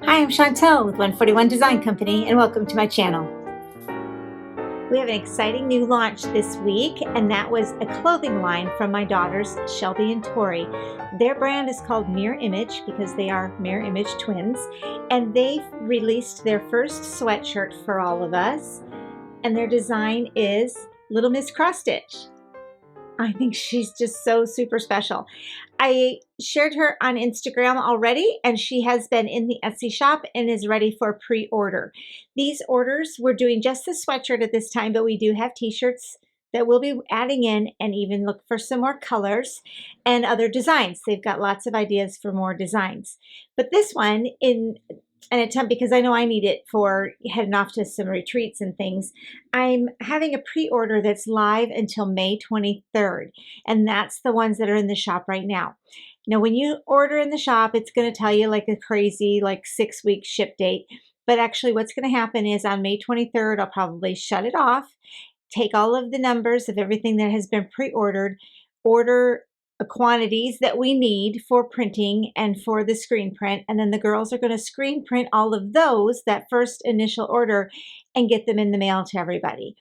Hi, I'm Chantelle with 141 Design Company, and welcome to my channel. We have an exciting new launch this week, and that was a clothing line from my daughters, Shelby and Tori. Their brand is called Mirror Image because they are mirror image twins, and they released their first sweatshirt for all of us, and their design is Little Miss Cross Stitch. I think she's just so super special. I shared her on Instagram already, and she has been in the Etsy shop and is ready for pre-order. These orders, we're doing just the sweatshirt at this time, but we do have t-shirts that we'll be adding in, and even look for some more colors and other designs. They've got lots of ideas for more designs. But this one, in an attempt, because I know I need it for heading off to some retreats and things, I'm having a pre-order that's live until May 23rd, and that's the ones that are in the shop right now. Now, when you order in the shop, it's going to tell you like a crazy 6-week ship date, but actually what's going to happen is on May 23rd, I'll probably shut it off, take all of the numbers of everything that has been pre-ordered, order quantities that we need for printing and for the screen print, and then the girls are going to screen print all of those, that first initial order, and get them in the mail to everybody.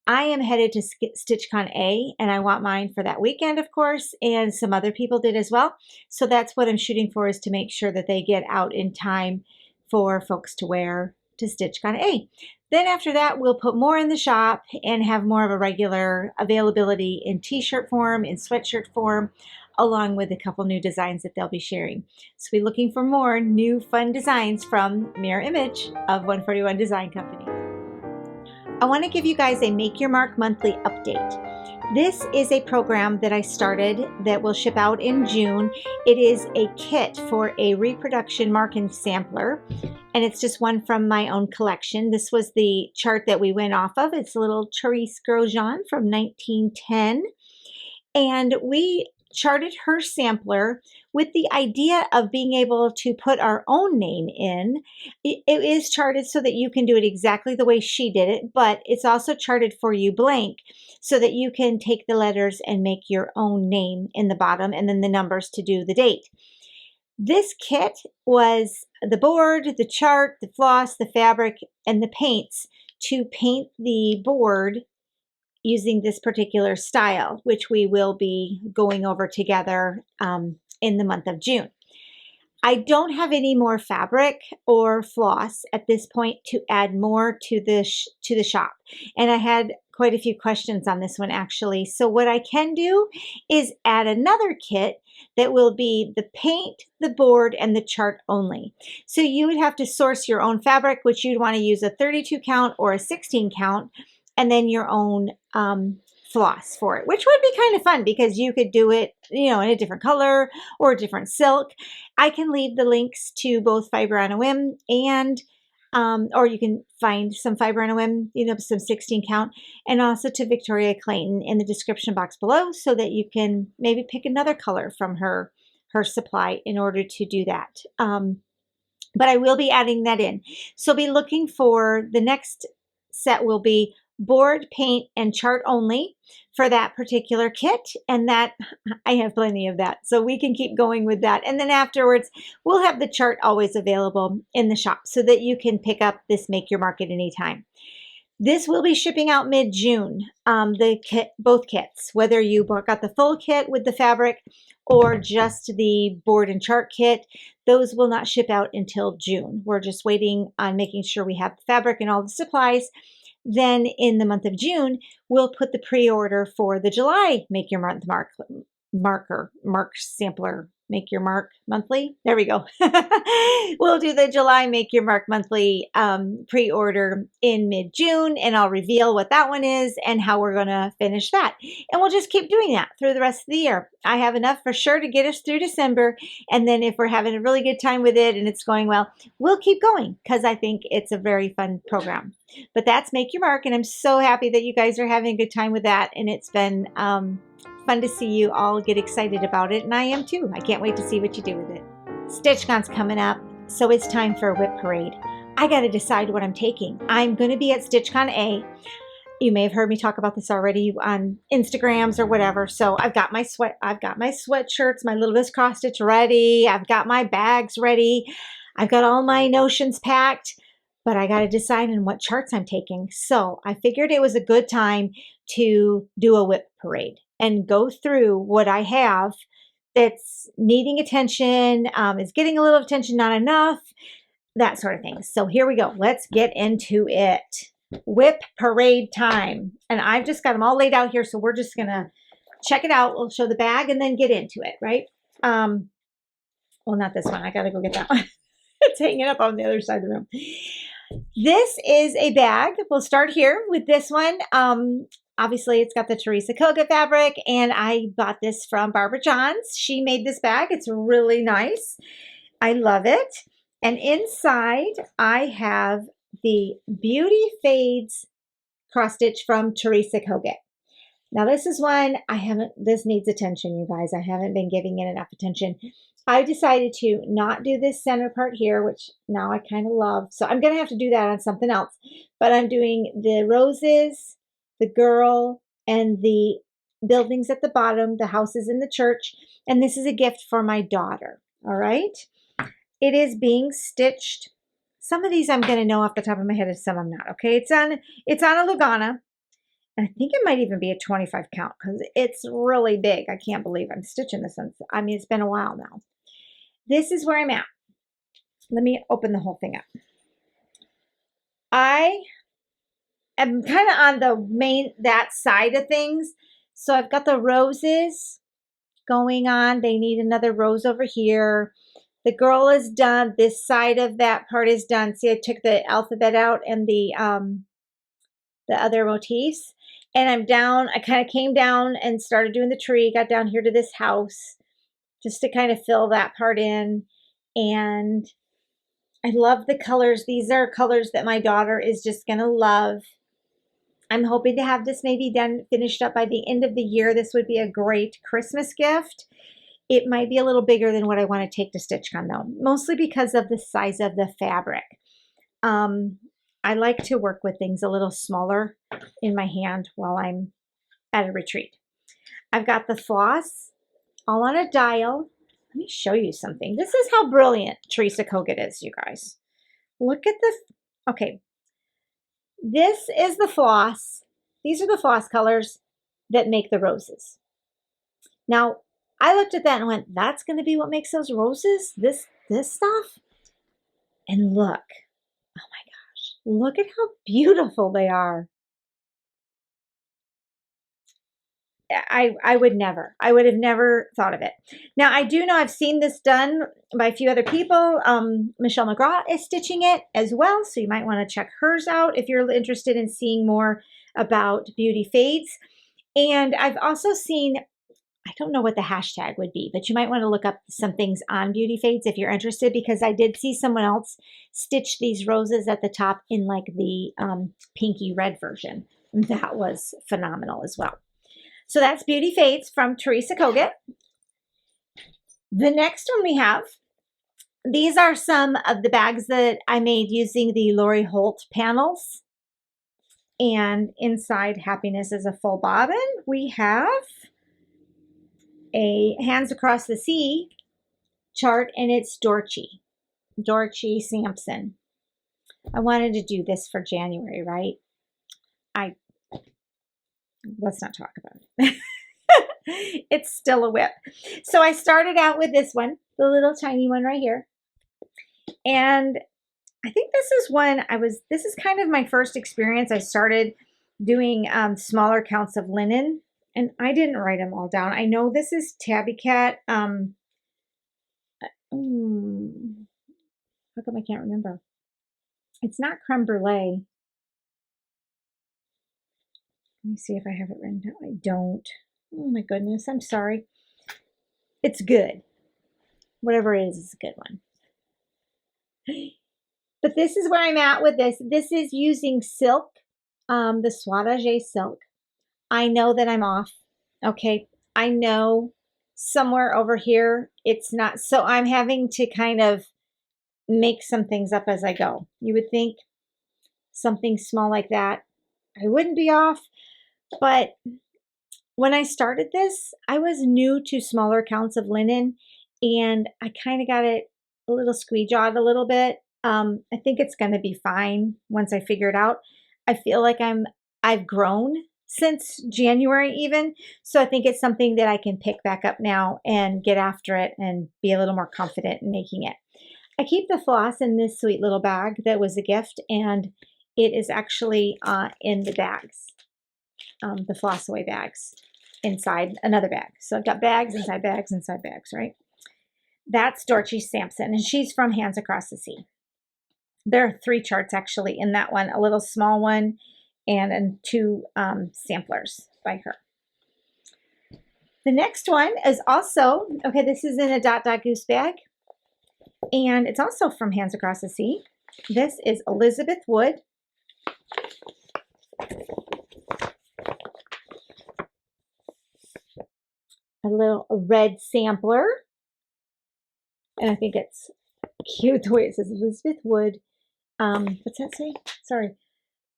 I am headed to StitchCon A, and I want mine for that weekend, of course, and some other people did as well. So that's what I'm shooting for, is to make sure that they get out in time for folks to wear to StitchCon A. Then after that, we'll put more in the shop and have more of a regular availability in t-shirt form, in sweatshirt form, along with a couple new designs that they'll be sharing. So be looking for more new fun designs from Mirror Image of 141 Design Company. I want to give you guys a Make Your Mark monthly update. This is a program that I started that will ship out in June. It is a kit for a reproduction marking sampler, and it's just one from my own collection. This was the chart that we went off of. It's a little Therese Grosjean from 1910, and we charted her sampler with the idea of being able to put our own name in. It is charted so that you can do it exactly the way she did it, but it's also charted for you blank so that you can take the letters and make your own name in the bottom and then the numbers to do the date. This kit was the board, the chart, the floss, the fabric, and the paints to paint the board using this particular style, which we will be going over together in the month of June. I don't have any more fabric or floss at this point to add more to the shop, and I had quite a few questions on this one actually. So what I can do is add another kit that will be the paint, the board, and the chart only. So you would have to source your own fabric, which you'd want to use a 32 count or a 16 count, and then your own floss for it, which would be kind of fun because you could do it, in a different color or a different silk. I can leave the links to both Fiber on a Whim and, or you can find some Fiber on a Whim, some 16 count, and also to Victoria Clayton in the description box below so that you can maybe pick another color from her supply in order to do that. But I will be adding that in. So be looking for the next set will be board, paint, and chart only for that particular kit, and that I have plenty of that, so we can keep going with that. And then afterwards, we'll have the chart always available in the shop so that you can pick up this Make Your Mark at any time. This will be shipping out mid-June, both kits, whether you got the full kit with the fabric or just the board and chart kit. Those will not ship out until June. We're just waiting on making sure we have the fabric and all the supplies. Then in the month of June, we'll put the pre-order for the July Make Your Month Mark sampler, Make Your Mark monthly. There we go. We'll do the July Make Your Mark monthly pre-order in mid-June, and I'll reveal what that one is and how we're going to finish that. And we'll just keep doing that through the rest of the year. I have enough for sure to get us through December, and then if we're having a really good time with it and it's going well, we'll keep going because I think it's a very fun program. But that's Make Your Mark, and I'm so happy that you guys are having a good time with that, and it's been fun to see you all get excited about it, and I am too. I can't wait to see what you do with it. StitchCon's coming up, so it's time for a WIP parade. I got to decide what I'm taking. I'm going to be at StitchCon A. You may have heard me talk about this already on Instagrams or whatever. So I've got my sweatshirts, my Little Miss Cross Stitch ready. I've got my bags ready. I've got all my notions packed, but I got to decide on what charts I'm taking. So I figured it was a good time to do a WIP parade and go through what I have that's needing attention, is getting a little attention, not enough, that sort of thing. So here we go. Let's get into it. WIP parade time. And I've just got them all laid out here. So we're just going to check it out. We'll show the bag and then get into it, right? Well, not this one. I got to go get that one. It's hanging up on the other side of the room. This is a bag. We'll start here with this one. Obviously, it's got the Teresa Koga fabric, and I bought this from Barbara Johns. She made this bag. It's really nice. I love it. And inside, I have the Beauty Fades cross stitch from Teresa Koga. Now, this is one this needs attention, you guys. I haven't been giving it enough attention. I decided to not do this center part here, which now I kind of love. So I'm going to have to do that on something else. But I'm doing the roses, the girl, and the buildings at the bottom, the houses in the church. And this is a gift for my daughter. All right. It is being stitched. Some of these I'm going to know off the top of my head and some I'm not. Okay. It's on a Lugana. And I think it might even be a 25 count because it's really big. I can't believe I'm stitching this one. I mean, it's been a while now. This is where I'm at. Let me open the whole thing up. I am kind of on that side of things. So I've got the roses going on. They need another rose over here. The girl is done. This side of that part is done. See, I took the alphabet out and the other motifs. And I'm down. I kind of came down and started doing the tree. Got down here to this house just to kind of fill that part in. And I love the colors. These are colors that my daughter is just going to love. I'm hoping to have this maybe finished up by the end of the year. This would be a great Christmas gift. It might be a little bigger than what I want to take to StitchCon though, mostly because of the size of the fabric. I like to work with things a little smaller in my hand while I'm at a retreat. I've got the floss all on a dial. Let me show you something. This is how brilliant Teresa Koga is, you guys. Look at this. Okay. This is the floss. These are the floss colors that make the roses. Now, I looked at that and went, that's going to be what makes those roses? This stuff? And look. Oh my gosh. Look at how beautiful they are. I would have never thought of it. Now, I do know I've seen this done by a few other people. Michelle McGraw is stitching it as well, so you might want to check hers out if you're interested in seeing more about Beauty Fades. And I've also seen, I don't know what the hashtag would be, but you might want to look up some things on Beauty Fades if you're interested, because I did see someone else stitch these roses at the top in like the pinky red version. That was phenomenal as well. So that's Beauty Fades from Teresa Koga. The next one we have, these are some of the bags that I made using the Lori Holt panels. And inside Happiness is a full bobbin. We have a Hands Across the Sea chart, and it's Dorothy Sampson. I wanted to do this for January, right? Let's not talk about it. It's still a WIP. So I started out with this one, the little tiny one right here. And I think this is kind of my first experience. I started doing smaller counts of linen, and I didn't write them all down. I know this is Tabby Cat. How come I can't remember? It's not Creme Brulee. Let me see if I have it written down. I don't. Oh my goodness, I'm sorry. It's good. Whatever it is, it's a good one. But this is where I'm at with this. This is using silk, the Swatage silk. I know that I'm off. Okay, I know somewhere over here it's not. So I'm having to kind of make some things up as I go. You would think something small like that, I wouldn't be off. But when I started this, I was new to smaller counts of linen, and I kind of got it a little squeegee-jawed a little bit. I think it's going to be fine once I figure it out. I feel like I've grown since January even, so I think it's something that I can pick back up now and get after it and be a little more confident in making it. I keep the floss in this sweet little bag that was a gift, and it is actually in the bags, the floss away bags inside another bag. So I've got bags, inside bags, right? That's Dorothy Sampson, and she's from Hands Across the Sea. There are 3 charts actually in that one, a little small one and 2 samplers by her. The next one is also, okay, this is in a Dot Dot Goose bag, and it's also from Hands Across the Sea. This is Elizabeth Wood. A little red sampler. And I think it's cute the way it says Elizabeth Wood. What's that say? Sorry.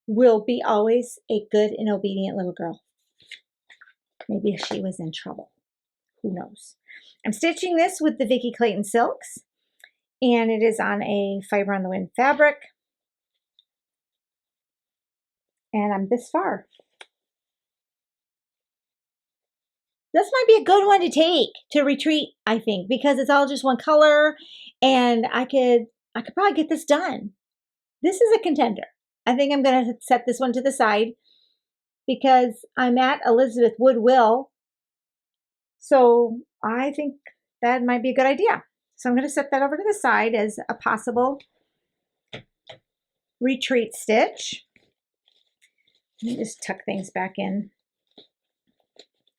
Will be always a good and obedient little girl. Maybe she was in trouble. Who knows? I'm stitching this with the Vicki Clayton silks, and it is on a Fiber on the Wind fabric. And I'm this far. This might be a good one to take to retreat, I think, because it's all just one color, and I could probably get this done. This is a contender. I think I'm going to set this one to the side because I'm at Elizabeth Wood Will. So I think that might be a good idea. So I'm going to set that over to the side as a possible retreat stitch. Let me just tuck things back in.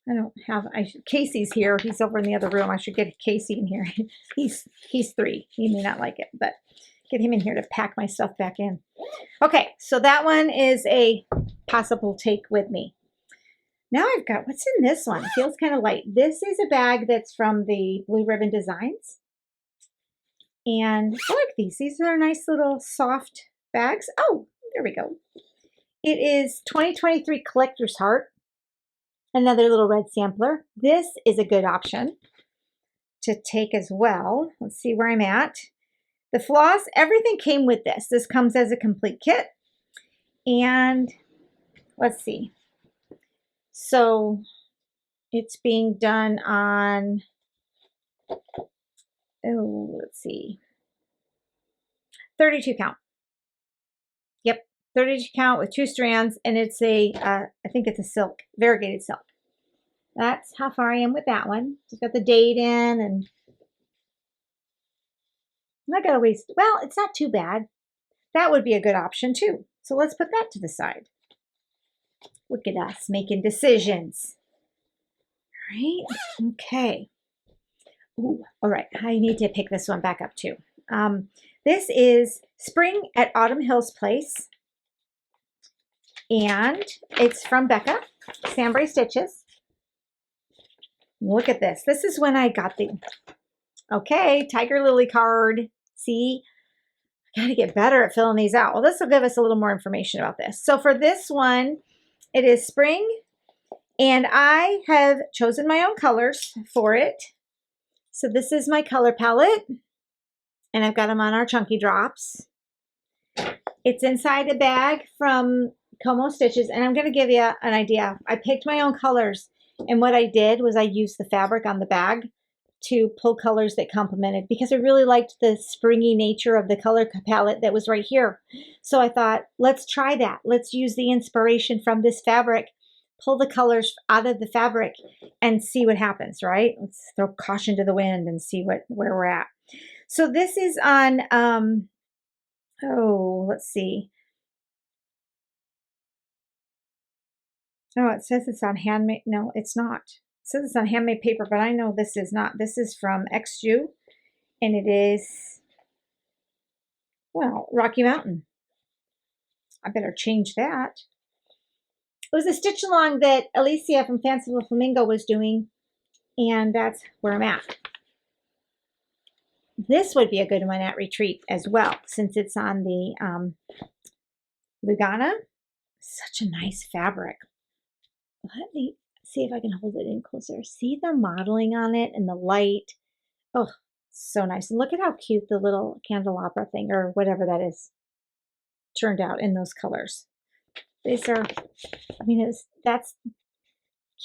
I don't have, Casey's here. He's over in the other room. I should get Casey in here. He's 3. He may not like it, but get him in here to pack my stuff back in. Okay, so that one is a possible take with me. Now I've got, what's in this one? It feels kind of light. This is a bag that's from the Blue Ribbon Designs. And I like these. These are nice little soft bags. Oh, there we go. It is 2023 Collector's Heart. Another little red sampler. This is a good option to take as well. Let's see where I'm at. The floss, everything came with this. This comes as a complete kit. And let's see. So it's being done on, oh, let's see, 32 count. Yep, 32 count with 2 strands, and it's a, I think it's a silk, variegated silk. That's how far I am with that one. It's got the date in, and I'm not gonna waste, well, it's not too bad. That would be a good option too. So let's put that to the side. Look at us making decisions. All right, okay. Ooh, all right, I need to pick this one back up too. This is Spring at Autumn Hills Place. And it's from Becca, Sambray Stitches. Look at this. This is when I got the, okay, Tiger Lily card. See, I got to get better at filling these out. Well, this will give us a little more information about this. So for this one, it is spring, and I have chosen my own colors for it. So this is my color palette, and I've got them on our Chunky Drops. It's inside a bag from Como Stitches, and I'm going to give you an idea. I picked my own colors, and what I did was I used the fabric on the bag to pull colors that complemented, because I really liked the springy nature of the color palette that was right here. So I thought, let's try that. Let's use the inspiration from this fabric, pull the colors out of the fabric, and see what happens, right? Let's throw caution to the wind and see where we're at. So this is on, oh, let's see. Oh, it says it's on handmade. No, it's not. It says it's on handmade paper, but I know this is not. This is from XU, and it is, well, Rocky Mountain. I better change that. It was a stitch along that Alicia from Fanciful Flamingo was doing, and that's where I'm at. This would be a good one at retreat as well, since it's on the Lugana. Such a nice fabric. Let me see if I can hold it in closer. See the modeling on it and the light. Oh, So nice. And look at how cute the little candelabra thing, or whatever that is, turned out in those colors. These are, I mean, that's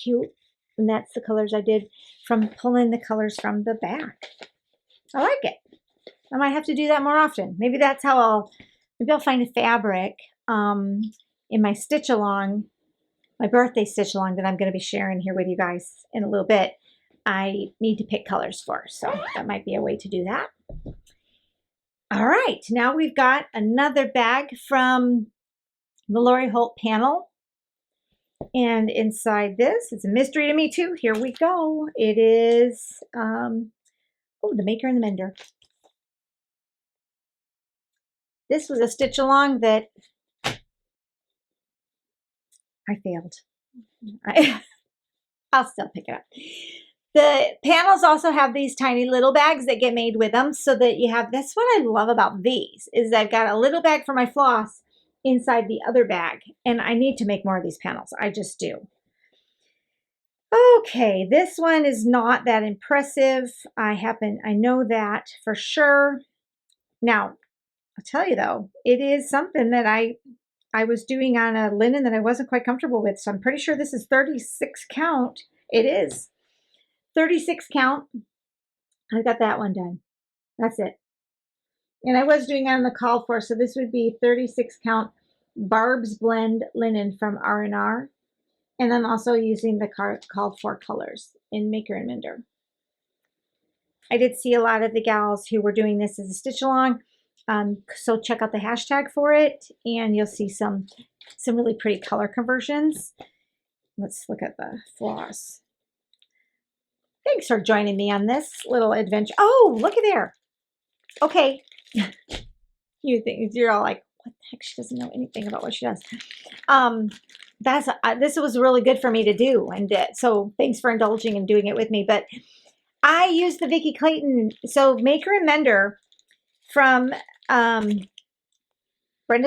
cute. And that's the colors I did from pulling the colors from the back. I like it. I might have to do that more often. Maybe that's how maybe I'll find a fabric in my stitch along, my birthday stitch along that I'm going to be sharing here with you guys in a little bit. I need to pick colors for, so that might be a way to do that. All right, now we've got another bag from the Lori Holt panel. And inside this, it's a mystery to me too. Here we go. It is, oh, the Maker and the Mender. This was a stitch along that I failed. I'll still pick it up. The panels also have these tiny little bags that get made with them, so that you have, that's what I love about these, is I've got a little bag for my floss inside the other bag, and I need to make more of these panels. I just do. Okay, this one is not that impressive. I know that for sure. Now, I'll tell you though, it is something that I was doing on a linen that I wasn't quite comfortable with, so I'm pretty sure this is 36 count. It is 36 count. I got that one done. That's it. And I was doing it on the called for, so this would be 36 count Barb's Blend linen from R&R. And I'm also using the called for colors in Maker and Mender. I did see a lot of the gals who were doing this as a stitch along. So check out the hashtag for it, and you'll see some really pretty color conversions. Let's look at the floss. Thanks for joining me on this little adventure. Oh, look at there. Okay. You think you're all like, what the heck? She doesn't know anything about what she does. This was really good for me to do, and so thanks for indulging and doing it with me. But I used the Vicki Clayton, so Maker and Mender from Brenda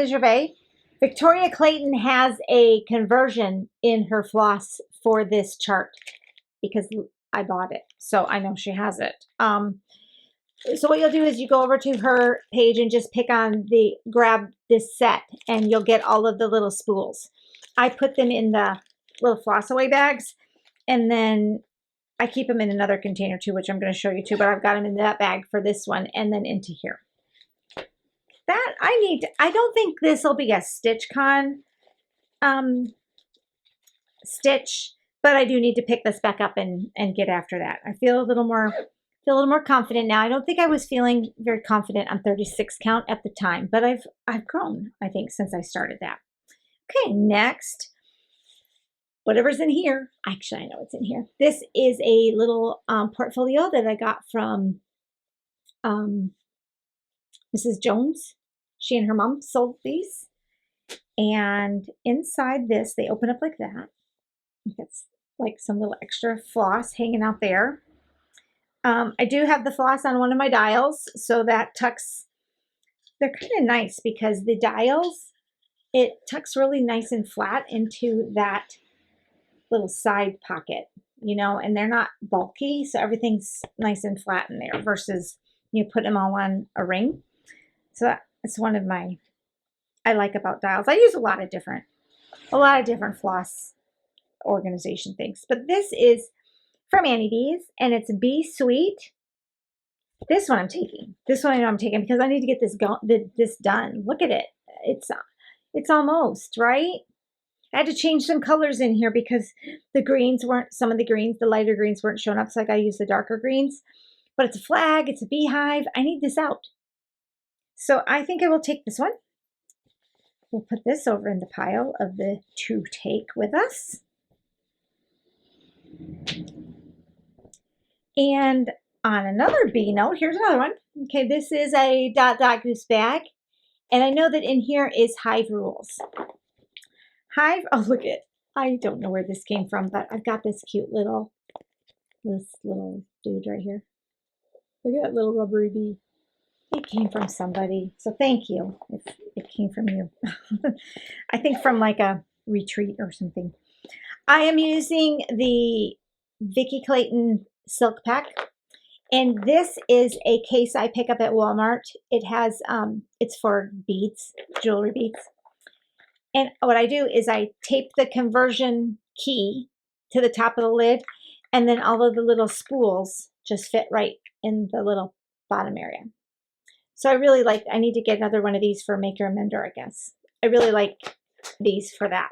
Gervais. Victoria Clayton has a conversion in her floss for this chart because I bought it, so I know she has it. So what you'll do is you go over to her page and just grab this set, and you'll get all of the little spools. I put them in the little floss away bags, and then I keep them in another container too, which I'm going to show you too, but I've got them in that bag for this one and then into here. That I don't think this will be a StitchCon stitch, but I do need to pick this back up and get after that. I feel a little more confident now. I don't think I was feeling very confident on 36 count at the time, but I've grown, I think, since I started that. Okay, next, whatever's in here. Actually, I know it's in here. This is a little portfolio that I got from Mrs. Jones. She and her mom sold these. And inside this, they open up like that. It's like some little extra floss hanging out there. I do have the floss on one of my dials, so that tucks. They're kind of nice because the dials, it tucks really nice and flat into that little side pocket, you know, and they're not bulky, so everything's nice and flat in there versus you put them all on a ring. So that's one of I like about dials. I use a lot of different floss organization things, but this is from Annie B's, and it's Be Sweet. This one I'm taking. This one I'm taking because I need to get this done. Look at it. It's almost right. I had to change some colors in here because the greens weren't. Some of the lighter greens weren't showing up, so I got to use the darker greens. But it's a flag. It's a beehive. I need this out. So I think I will take this one. We'll put this over in the pile of the to take with us. And on another B note, here's another one. Okay, this is a Dot Goose bag. And I know that in here is Hive Rules. Hive, oh look at, I don't know where this came from, but I've got this cute little dude right here. Look at that little rubbery bee. It came from somebody, so thank you if it came from you. I think from like a retreat or something. I am using the Vicki Clayton Silk Pack, And this is a case I pick up at Walmart. It has, it's for beads, jewelry beads. And what I do is I tape the conversion key to the top of the lid, and then all of the little spools just fit right in the little bottom area. So I really like, I need to get another one of these for Maker and Mender, I guess. I really like these for that.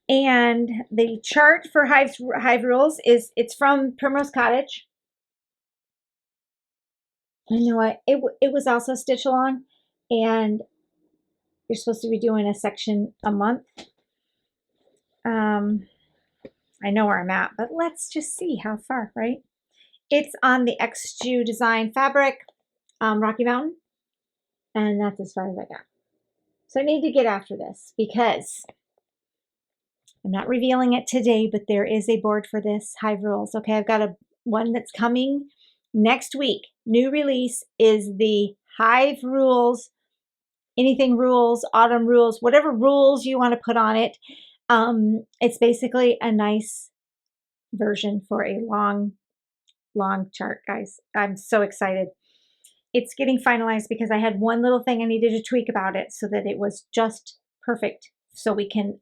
And the chart for Hive Rules is, it's from Primrose Cottage. You know what? It was also stitch along, and you're supposed to be doing a section a month. I know where I'm at, but let's just see how far, right? It's on the XJU Design fabric, Rocky Mountain, and that's as far as I got. So I need to get after this because I'm not revealing it today, but there is a board for this Hive Rules. Okay, I've got one that's coming next week. New release is the Hive Rules, anything rules, autumn rules, whatever rules you want to put on it. It's basically a nice version for a long chart, guys. I'm so excited. It's getting finalized because I had one little thing I needed to tweak about it so that it was just perfect, so we can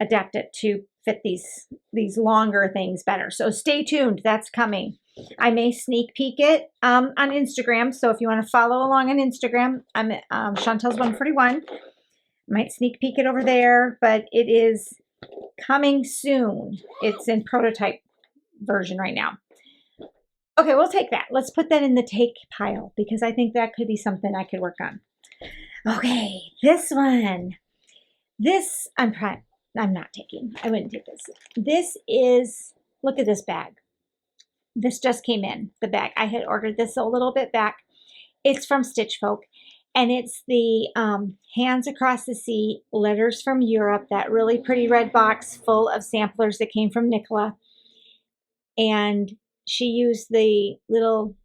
adapt it to fit these longer things better. So stay tuned. That's coming. I may sneak peek it on Instagram. So if you want to follow along on Instagram, I'm Chantelle's 141. I might sneak peek it over there, but it is coming soon. It's in prototype version right now. Okay, we'll take that. Let's put that in the take pile because I think that could be something I could work on. Okay, this one. This I'm not taking. I wouldn't take this. This is, look at this bag. This just came in, the bag. I had ordered this a little bit back. It's from Stitch Folk, and it's the Hands Across the Sea, Letters from Europe, that really pretty red box full of samplers that came from Nicola. And she used the little,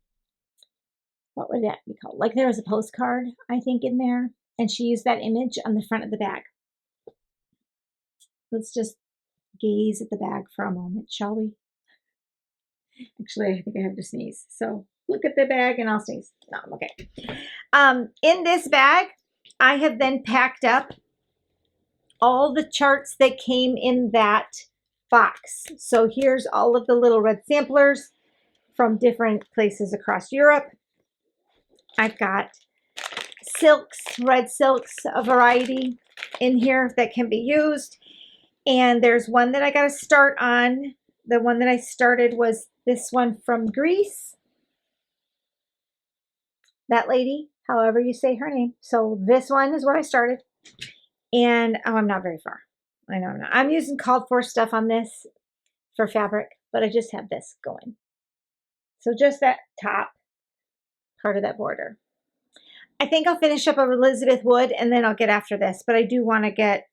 what would that be called? Like there was a postcard, I think, in there, and she used that image on the front of the bag. Let's just gaze at the bag for a moment, shall we? Actually, I think I have to sneeze. So look at the bag and I'll sneeze. No, I'm okay. In this bag, I have then packed up all the charts that came in that box. So here's all of the little red samplers from different places across Europe. I've got silks, red silks, a variety in here that can be used. And there's one that I got to start on. The one that I started was this one from Greece. That lady, however you say her name. So this one is what I started. And oh, I'm not very far. I know I'm not. I'm using called for stuff on this for fabric, but I just have this going. So just that top part of that border. I think I'll finish up a Elizabeth Wood and then I'll get after this, but I do want to get,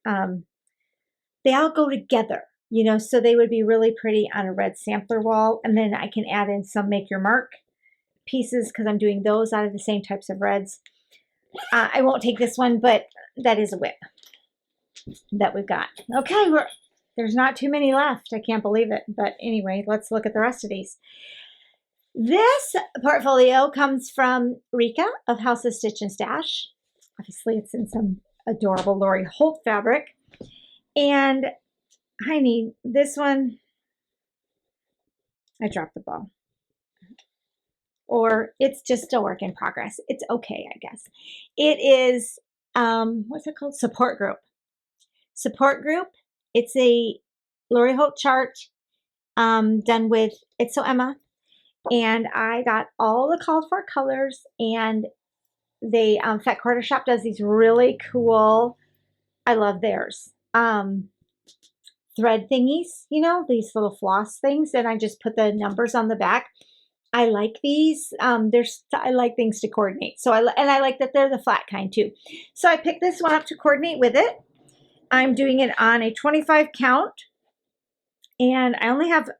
they all go together, you know, so they would be really pretty on a red sampler wall. And then I can add in some Make Your Mark pieces because I'm doing those out of the same types of reds. I won't take this one, but that is a WIP that we've got. Okay, there's not too many left. I can't believe it. But anyway, let's look at the rest of these. This portfolio comes from Rika of House of Stitch and Stash. Obviously, it's in some adorable Lori Holt fabric. And I need this one. I dropped the ball. Or it's just a work in progress. It's okay, I guess. It is, what's it called? Support Group. Support Group. It's a Lori Holt chart done with It's So Emma. And I got all the called for colors, and they Fat Quarter Shop does these really cool, I love theirs, thread thingies, you know, these little floss things, and I just put the numbers on the back. I like these. I like things to coordinate. So I like that they're the flat kind too. So I picked this one up to coordinate with it. I'm doing it on a 25 count, and I only have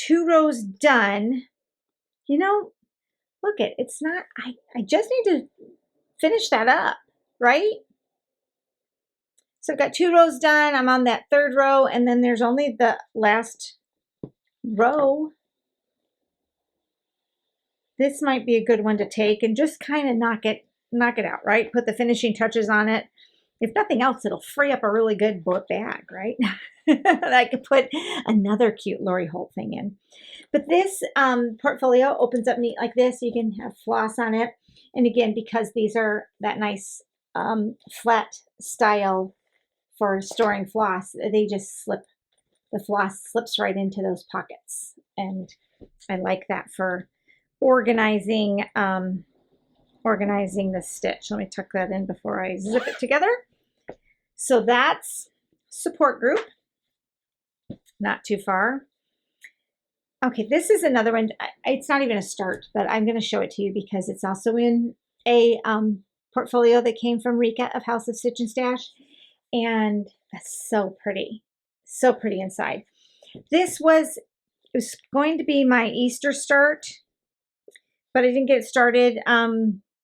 2 rows done. You know, look it, it's not, I just need to finish that up, right? So I've got 2 rows done. I'm on that 3rd row, and then there's only the last row. this might be a good one to take and just kind of knock it out, right? Put the finishing touches on it. If nothing else, it'll free up a really good bag, right? That I could put another cute Lori Holt thing in. But this portfolio opens up neat like this. You can have floss on it. And again, because these are that nice flat style for storing floss, they just slip. The floss slips right into those pockets. And I like that for organizing the stitch. Let me tuck that in before I zip it together. So that's support group. Not too far. Okay, this is another one. It's not even a start, but I'm going to show it to you because it's also in a portfolio that came from Rika of House of Stitch and Stash. And that's so pretty. So pretty inside. It was going to be my Easter start, but I didn't get it started.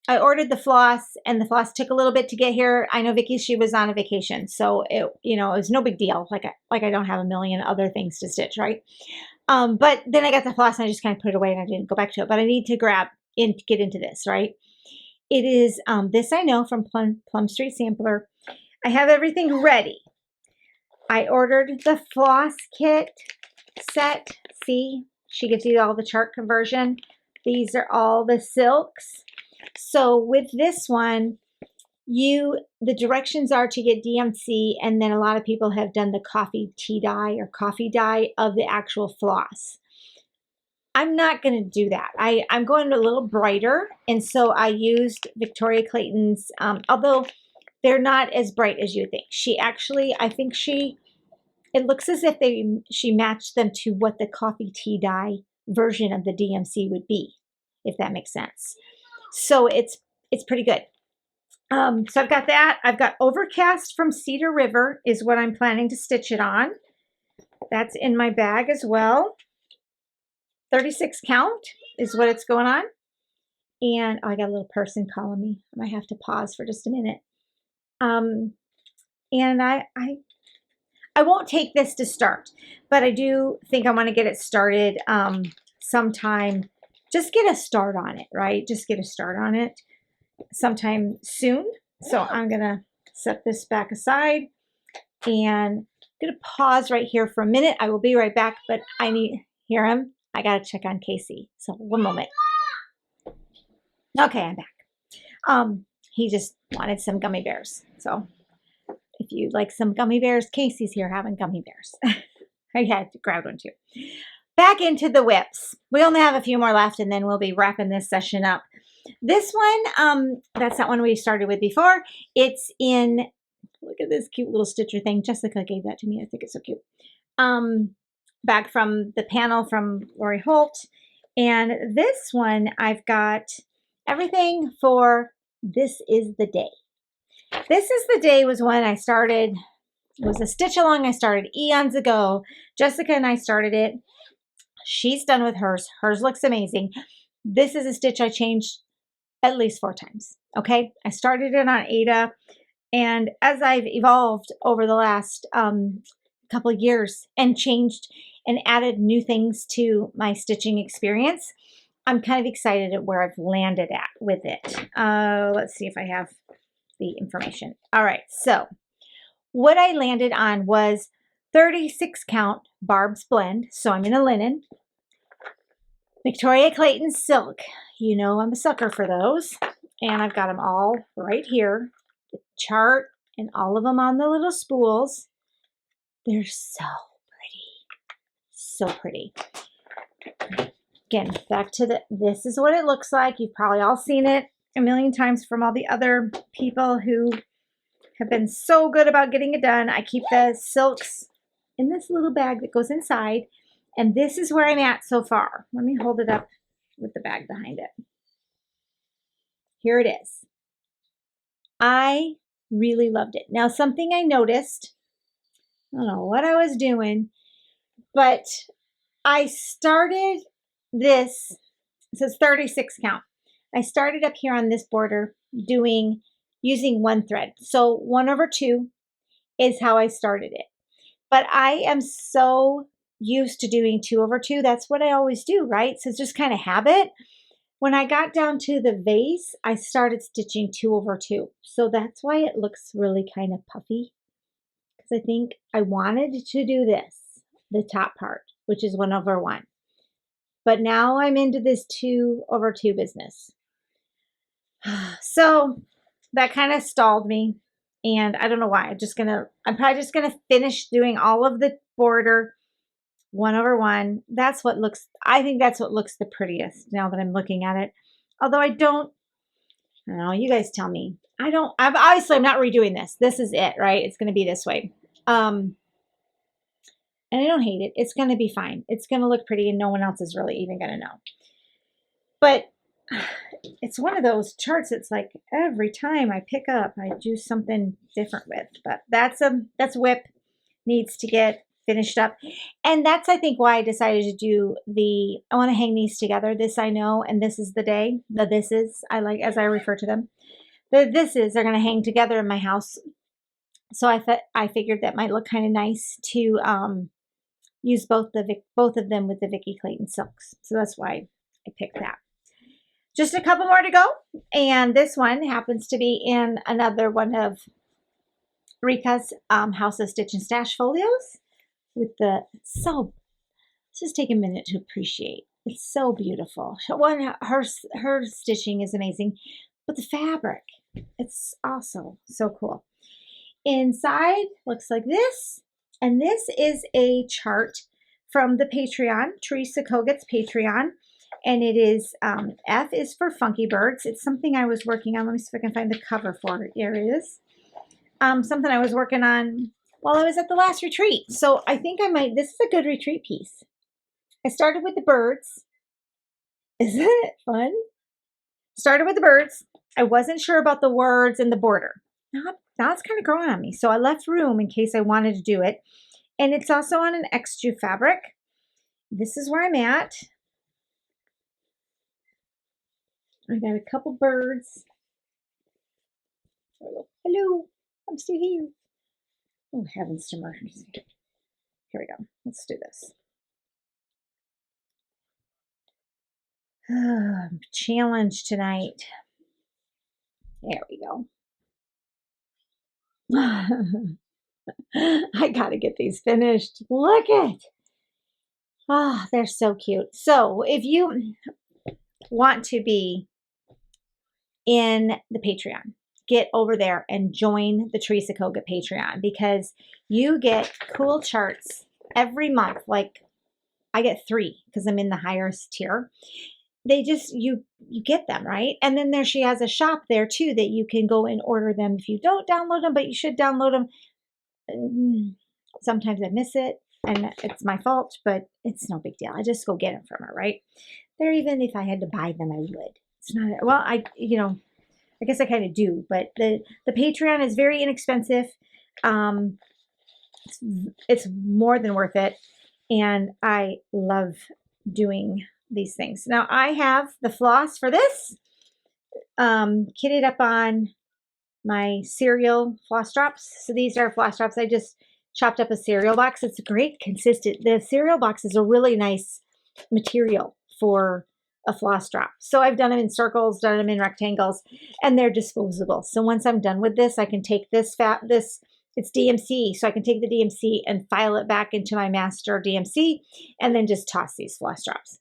I ordered the floss, and the floss took a little bit to get here. I know Vicki, she was on a vacation, so it was no big deal. Like I don't have a million other things to stitch, right? But then I got the floss, and I just kind of put it away, and I didn't go back to it. But I need to get into this, right? It is this I know from Plum Street Sampler. I have everything ready. I ordered the floss kit set. See, she gives you all the chart conversion. These are all the silks. So with this one, the directions are to get DMC, and then a lot of people have done the coffee tea dye or coffee dye of the actual floss. I'm not going to do that. I'm going a little brighter, and so I used Victoria Clayton's, although they're not as bright as you think. It looks as if she matched them to what the coffee tea dye version of the DMC would be, if that makes sense. So it's pretty good. So I've got that. I've got Overcast from Cedar River is what I'm planning to stitch it on. That's in my bag as well. 36 count is what it's going on. And I got a little person calling me. I might have to pause for just a minute. And I won't take this to start, but I do think I want to get it started sometime. Just get a start on it, right? Just get a start on it sometime soon. So I'm going to set this back aside and I'm going to pause right here for a minute. I will be right back, but hear him? I got to check on Casey. So one moment. Okay, I'm back. He just wanted some gummy bears. So if you'd like some gummy bears, Casey's here having gummy bears. I had to grab one too. Back into the WIPs. We only have a few more left, and then we'll be wrapping this session up. This one, that's that one we started with before. It's in, look at this cute little stitcher thing. Jessica gave that to me. I think it's so cute. Back from the panel from Lori Holt. And this one, I've got everything for This Is the Day. This Is the Day was one I started, it was a stitch along I started eons ago. Jessica and I started it. She's done with hers. Hers looks amazing. This is a stitch I changed at least 4 times. Okay. I started it on Ada. And as I've evolved over the last couple of years and changed and added new things to my stitching experience, I'm kind of excited at where I've landed at with it. Let's see if I have the information. All right. So what I landed on was 36 count Barb's blend. So I'm in a linen. Victoria Clayton silk. You know I'm a sucker for those. And I've got them all right here. The chart and all of them on the little spools. They're so pretty. So pretty. Again, back to this is what it looks like. You've probably all seen it a million times from all the other people who have been so good about getting it done. I keep the silks in this little bag that goes inside. And this is where I'm at so far. Let me hold it up with the bag behind it. Here it is. I really loved it. Now, something I noticed, I don't know what I was doing, but I started this, it says 36 count. I started up here on this border using one thread. So 1/2 is how I started it. But I am so used to doing 2/2. That's what I always do, right? So it's just kind of habit. When I got down to the vase, I started stitching 2 over 2. So that's why it looks really kind of puffy. Because I think I wanted to do this, the top part, which is 1 over 1. But now I'm into this 2 over 2 business. So that kind of stalled me. And I don't know why. I'm probably just gonna finish doing all of the border 1 over 1. I think that's what looks the prettiest now that I'm looking at it. Although I don't know, you guys tell me. I'm not redoing this. This is it, right? It's gonna be this way. And I don't hate it. It's gonna be fine. It's gonna look pretty and no one else is really even gonna know. But it's one of those charts. It's like every time I pick up, I do something different with. But that's WIP, needs to get finished up. And that's, I think, why I decided to do I want to hang these together. This I know, and this is the day. The thises, I like, as I refer to them. The thises are going to hang together in my house. So I figured that might look kind of nice to use both of them with the Vicki Clayton silks. So that's why I picked that. Just a couple more to go, and this one happens to be in another one of Rika's House of Stitch and Stash folios. Just take a minute to appreciate. It's so beautiful. Her stitching is amazing, but the fabric, it's also so cool. Inside looks like this, and this is a chart from the Patreon, Teresa Koget's Patreon. And it is, F is for Funky Birds. It's something I was working on. Let me see if I can find the cover for it. Here it is. Something I was working on while I was at the last retreat. So I think this is a good retreat piece. I started with the birds. Isn't it fun? Started with the birds. I wasn't sure about the words and the border. Now it's kind of growing on me. So I left room in case I wanted to do it. And it's also on an X2 fabric. This is where I'm at. I got a couple birds. Hello, I'm still here. Oh, heavens to mercy. Here we go. Let's do this. Challenge tonight. There we go. I gotta get these finished. Look at. They're so cute. So if you want to be in the Patreon, get over there and join the Teresa Koget Patreon, because you get cool charts every month. Like I get 3 because I'm in the highest tier. They just, you get them, right? And then she has a shop there too that you can go and order them if you don't download them, but you should download them. Sometimes I miss it and it's my fault, but it's no big deal. I just go get them from her, right? There, even if I had to buy them, I would. It's not, well, I guess I kind of do, but the Patreon is very inexpensive. It's more than worth it. And I love doing these things. Now I have the floss for this, kitted up on my cereal floss drops. So these are floss drops. I just chopped up a cereal box. It's a great consistent. The cereal box is a really nice material for a floss drop. So I've done them in circles, done them in rectangles, and they're disposable. So once I'm done with this, I can take it's DMC. So I can take the DMC and file it back into my master DMC and then just toss these floss drops.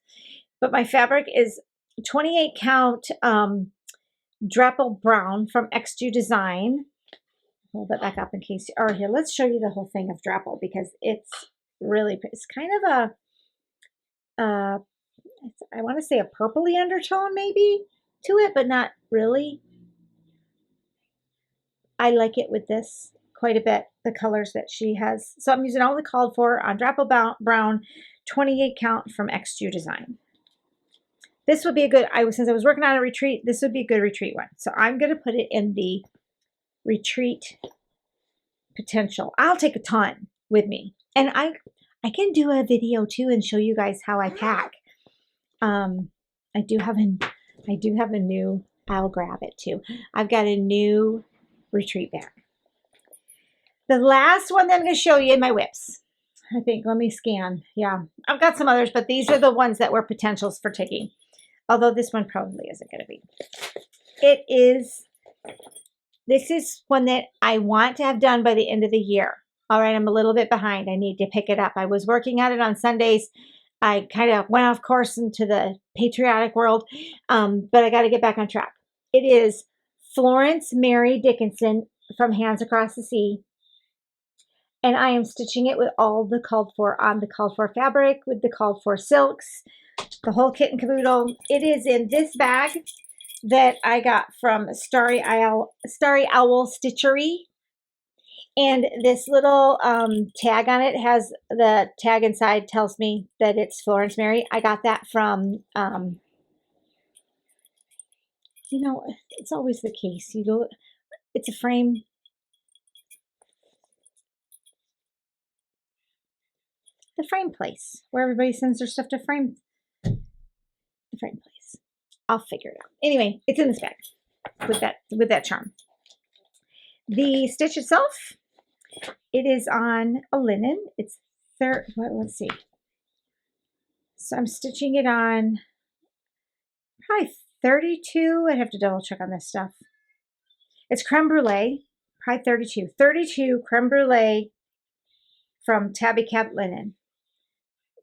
But my fabric is 28 count Drapple Brown from X2 Design. Hold that back up in case, or here, let's show you the whole thing of Drapple, because it's kind of I want to say a purpley undertone maybe to it, but not really. I like it with this quite a bit, the colors that she has. So I'm using all the called for on Drapple Brown, 28 count from X2 Design. This would be a good, since I was working on a retreat, this would be a good retreat one. So I'm going to put it in the retreat potential. I'll take a ton with me. And I can do a video too and show you guys how I pack. I do have a new, I'll grab it too. I've got a new retreat bag. The last one that I'm going to show you in my WIPs. I think, let me scan. Yeah, I've got some others, but these are the ones that were potentials for taking. Although this one probably isn't going to be. This is one that I want to have done by the end of the year. All right, I'm a little bit behind. I need to pick it up. I was working at it on Sundays. I kind of went off course into the patriotic world, but I got to get back on track. It is Florence Mary Dickinson from Hands Across the Sea. And I am stitching it with all the called for on the called for fabric, with the called for silks, the whole kit and caboodle. It is in this bag that I got from Starry Owl Stitchery. And this little tag on it has the tag inside tells me that it's Florence Mary. I got that from, you know, it's always the case. You go, it's a frame. The frame place where everybody sends their stuff to frame. The frame place. I'll figure it out. Anyway, it's in this bag with that charm. The stitch itself, it is on a linen. It's let's see. So I'm stitching it on probably 32. I'd have to double check on this stuff. It's creme brulee, probably 32. 32 creme brulee from Tabby Cat linen.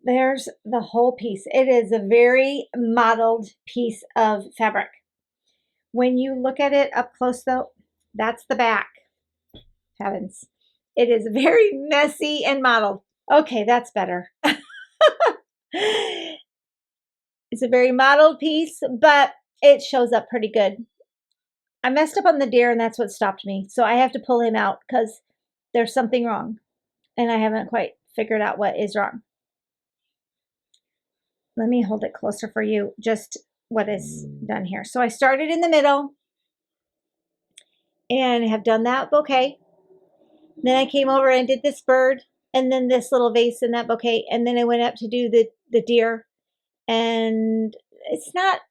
There's the whole piece. It is a very modeled piece of fabric. When you look at it up close though, that's the back. Heavens. It is very messy and modeled. Okay, that's better. It's a very modeled piece, but it shows up pretty good. I messed up on the deer and that's what stopped me. So I have to pull him out because there's something wrong. And I haven't quite figured out what is wrong. Let me hold it closer for you, just what is done here. So I started in the middle and have done that bouquet. Then I came over and did this bird and then this little vase in that bouquet. And then I went up to do the deer. And it's not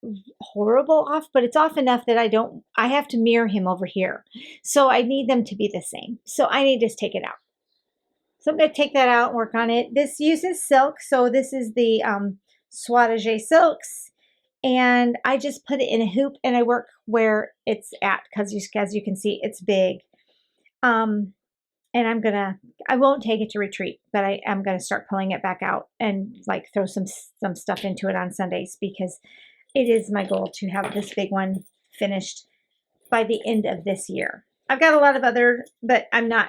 horrible off, but it's off enough that I have to mirror him over here. So I need them to be the same. So I need to just take it out. So I'm going to take that out and work on it. This uses silk. So this is the Sweatshirt silks. And I just put it in a hoop and I work where it's at because as you can see, it's big. And I won't take it to retreat, but I am going to start pulling it back out and like throw some stuff into it on Sundays because it is my goal to have this big one finished by the end of this year. I've got a lot of other, but I'm not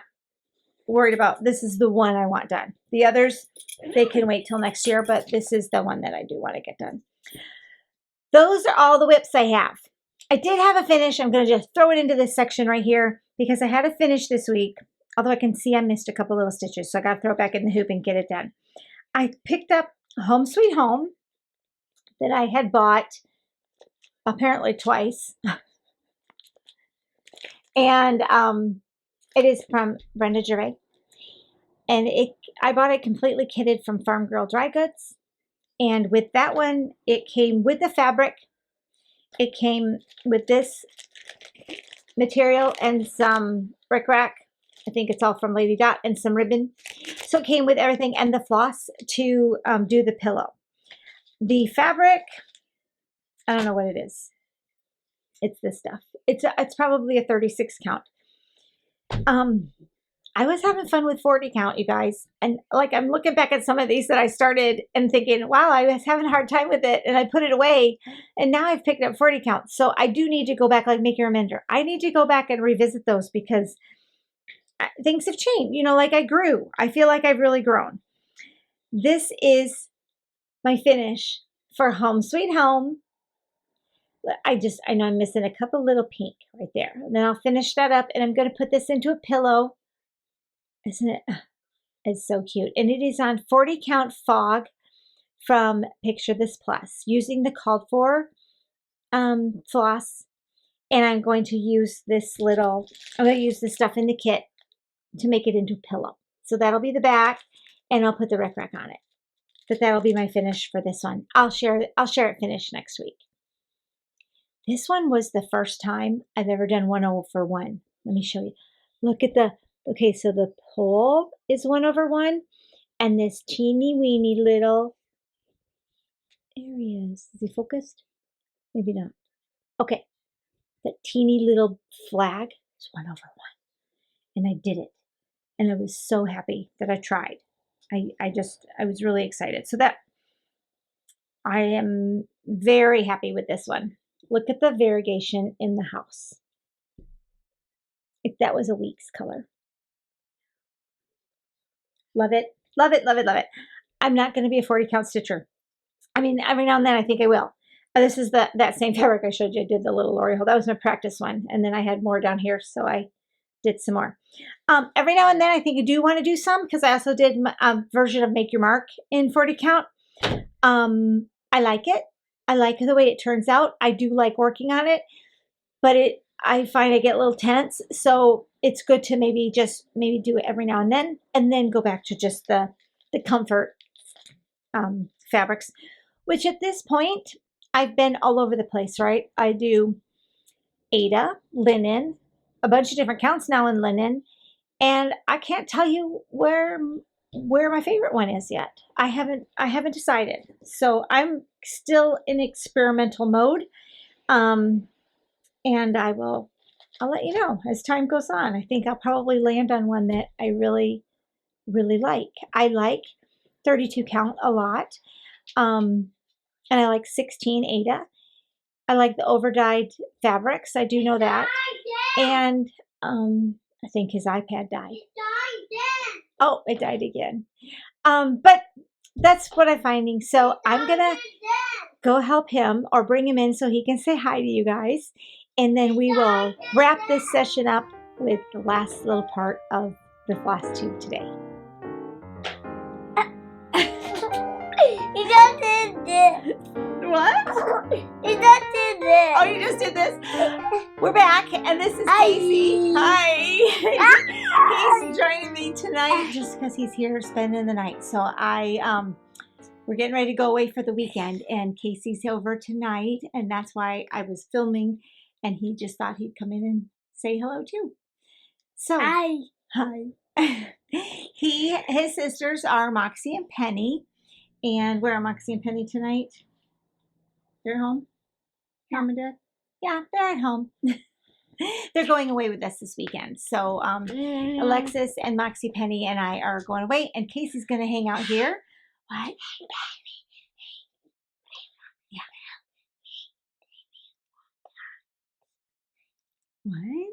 worried about, this is the one I want done. The others, they can wait till next year, but this is the one that I do want to get done. Those are all the WIPs I have. I did have a finish. I'm going to just throw it into this section right here because I had a finish this week. Although I can see I missed a couple little stitches, so I got to throw it back in the hoop and get it done. I picked up Home Sweet Home that I had bought apparently twice. And it is from Brenda Gervais. And I bought it completely kitted from Farm Girl Dry Goods. And with that one, it came with the fabric. It came with this material and some rickrack. I think it's all from Lady Dot and some ribbon. So it came with everything and the floss to do the pillow. The fabric, I don't know what it is. It's this stuff. It's probably a 36 count. I was having fun with 40 count, you guys. And like I'm looking back at some of these that I started and thinking, wow, I was having a hard time with it. And I put it away. And now I've picked up 40 count. So I do need to go back, like make your mender. I need to go back and revisit those because things have changed. You know, like I grew. I feel like I've really grown. This is my finish for Home Sweet Home. I know I'm missing a couple little pink right there. And then I'll finish that up and I'm going to put this into a pillow. Isn't it? It's so cute. And it is on 40 count fog from Picture This Plus using the called for floss. And I'm going to use this stuff in the kit to make it into a pillow. So that'll be the back and I'll put the rec on it. But that'll be my finish for this one. I'll share it finished next week. This one was the first time I've ever done 1/1. Let me show you. Look at okay, so the pole is 1/1 and this teeny weeny little areas. Is he focused? Maybe not. Okay, that teeny little flag is 1/1. And I did it. And I was so happy that I tried. I was really excited. So that I am very happy with this one. Look at the variegation in the house. If that was a week's color. Love it, love it, love it, love it. I'm not going to be a 40 count stitcher. I mean, every now and then I think I will. This is that same fabric I showed you. I did the little Lori hole. That was my practice one. And then I had more down here, so I did some more. Every now and then I think I do want to do some, because I also did a version of Make Your Mark in 40 count. I like it. I like the way it turns out. I do like working on it, but I find I get a little tense. So it's good to maybe do it every now and then go back to just the comfort fabrics, which at this point I've been all over the place, right? I do Aida, linen, a bunch of different counts now in linen, and I can't tell you where my favorite one is yet. I haven't decided. So I'm still in experimental mode. And I'll let you know as time goes on. I think I'll probably land on one that I really, really like. I like 32 count a lot. And I like 16 Aida. I like the overdyed fabrics. I do know that. And I think his iPad died. It died again. Oh, it died again. But that's what I'm finding. So I'm going to go help him or bring him in so he can say hi to you guys. And then we will wrap this session up with the last little part of the Flosstube today. You just did this. What? You just did this. Oh, you just did this? We're back, and this is Casey. Hi. He's joining me tonight just because he's here spending the night. So we're getting ready to go away for the weekend, and Casey's over tonight, and that's why I was filming, and he just thought he'd come in and say hello too. So hi. His sisters are Moxie and Penny. And where are Moxie and Penny tonight? They're home? Mom and Dad? Yeah, they're at home. They're going away with us this weekend. So Alexis and Moxie, Penny, and I are going away, and Casey's going to hang out here. What? Yeah. What?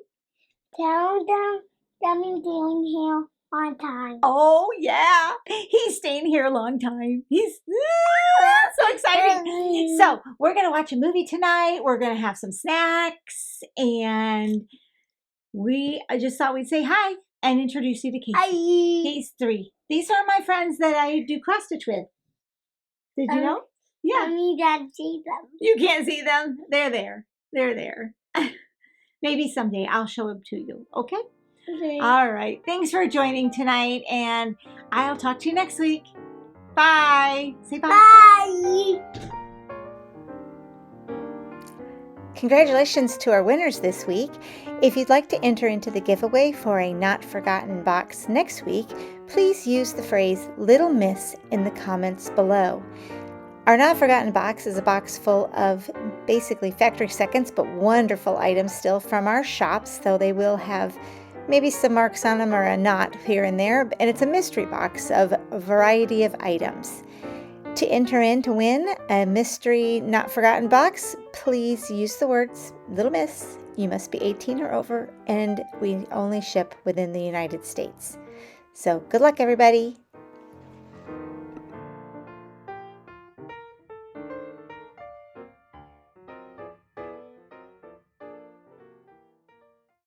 Tell them I'm doing here on time. Oh, yeah. He's staying here a long time. He's so exciting. So we're going to watch a movie tonight. We're going to have some snacks. And I just thought we'd say hi and introduce you to Casey. Hi. He's 3. These are my friends that I do cross stitch with. Did you know? Yeah. You can't see them. You can't see them. They're there. They're there. Maybe someday I'll show them to you. Okay? Okay. All right. Thanks for joining tonight, and I'll talk to you next week. Bye. Say bye. Bye. Congratulations to our winners this week. If you'd like to enter into the giveaway for a Not Forgotten box next week, please use the phrase Little Miss in the comments below. Our Not Forgotten box is a box full of basically factory seconds, but wonderful items still from our shops, though they will have maybe some marks on them or a knot here and there, and it's a mystery box of a variety of items. To enter in to win a mystery Not Forgotten box, please use the words Little Miss. You must be 18 or over, and we only ship within the United States. So good luck, everybody.